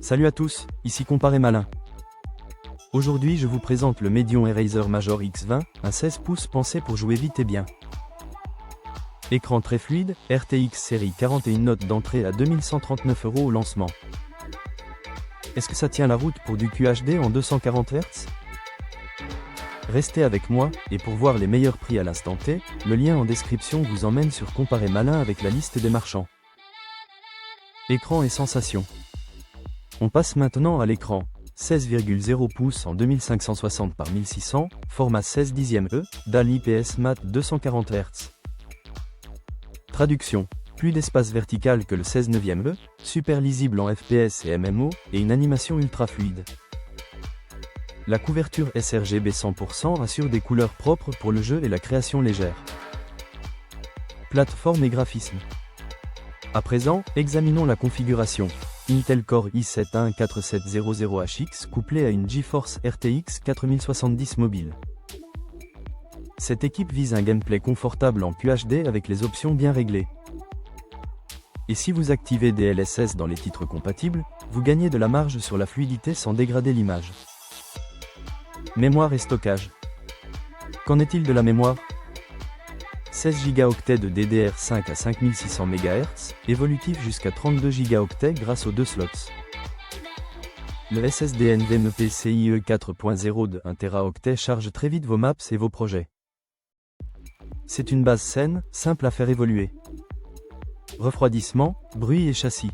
Salut à tous, ici Comparé Malin. Aujourd'hui je vous présente le Medion Eraser Major X20, un 16 pouces pensé pour jouer vite et bien. Écran très fluide, RTX série 41 notes d'entrée à 2139 € au lancement. Est-ce que ça tient la route pour du QHD en 240 Hz? Restez avec moi, et pour voir les meilleurs prix à l'instant T, le lien en description vous emmène sur Comparé Malin avec la liste des marchands. Écran et sensations. On passe maintenant à l'écran. 16,0 pouces en 2560 par 1600, format 16 dixième E, dalle IPS mat 240 Hz. Traduction. Plus d'espace vertical que le 16 neuvième E, super lisible en FPS et MMO, et une animation ultra fluide. La couverture sRGB 100% assure des couleurs propres pour le jeu et la création légère. Plateforme et graphisme. À présent, examinons la configuration. Intel Core i7-14700HX couplé à une GeForce RTX 4070 mobile. Cette équipe vise un gameplay confortable en QHD avec les options bien réglées. Et si vous activez DLSS dans les titres compatibles, vous gagnez de la marge sur la fluidité sans dégrader l'image. Mémoire et stockage. Qu'en est-il de la mémoire? 16 Go de DDR5 à 5600 MHz, évolutif jusqu'à 32 Go grâce aux deux slots. Le SSD NVMe PCIe 4.0 de 1 Teraoctet charge très vite vos maps et vos projets. C'est une base saine, simple à faire évoluer. Refroidissement, bruit et châssis.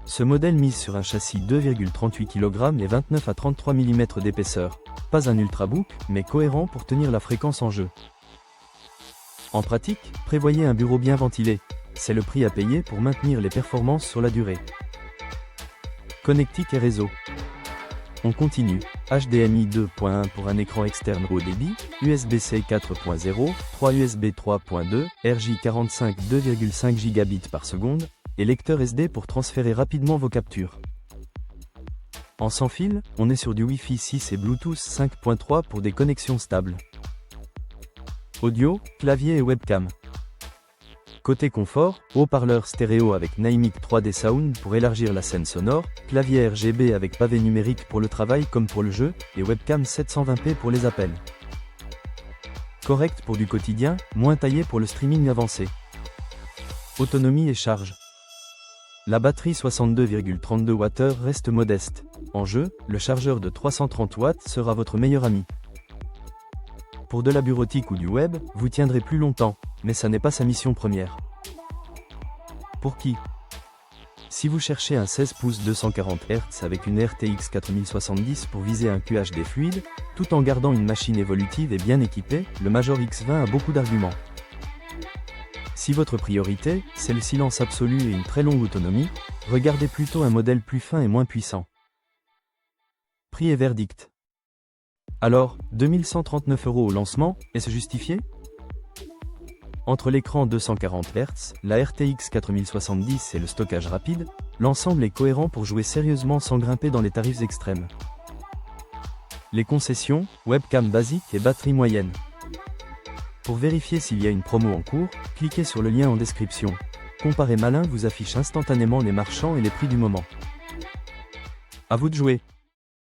Ce modèle mise sur un châssis 2,38 kg et 29 à 33 mm d'épaisseur. Pas un ultrabook, mais cohérent pour tenir la fréquence en jeu. En pratique, prévoyez un bureau bien ventilé. C'est le prix à payer pour maintenir les performances sur la durée. Connectique et réseau. On continue. HDMI 2.1 pour un écran externe haut débit, USB-C 4.0, 3 USB 3.2, RJ45 2,5 Gb par seconde, et lecteur SD pour transférer rapidement vos captures. En sans fil, on est sur du Wi-Fi 6 et Bluetooth 5.3 pour des connexions stables. Audio, clavier et webcam. Côté confort, haut-parleur stéréo avec Naimic 3D Sound pour élargir la scène sonore, clavier RGB avec pavé numérique pour le travail comme pour le jeu, et webcam 720p pour les appels. Correct pour du quotidien, moins taillé pour le streaming avancé. Autonomie et charge. La batterie 62,32 Wh reste modeste. En jeu, le chargeur de 330 watts sera votre meilleur ami. Pour de la bureautique ou du web, vous tiendrez plus longtemps, mais ça n'est pas sa mission première. Pour qui? Si vous cherchez un 16 pouces 240 Hz avec une RTX 4070 pour viser un QHD fluide, tout en gardant une machine évolutive et bien équipée, le Major X20 a beaucoup d'arguments. Si votre priorité, c'est le silence absolu et une très longue autonomie, regardez plutôt un modèle plus fin et moins puissant. Prix et verdict. Alors, 2139 € au lancement, est-ce justifié? Entre l'écran 240 Hz, la RTX 4070 et le stockage rapide, l'ensemble est cohérent pour jouer sérieusement sans grimper dans les tarifs extrêmes. Les concessions, webcam basique et batterie moyenne. Pour vérifier s'il y a une promo en cours, cliquez sur le lien en description. Comparé Malin vous affiche instantanément les marchands et les prix du moment. À vous de jouer.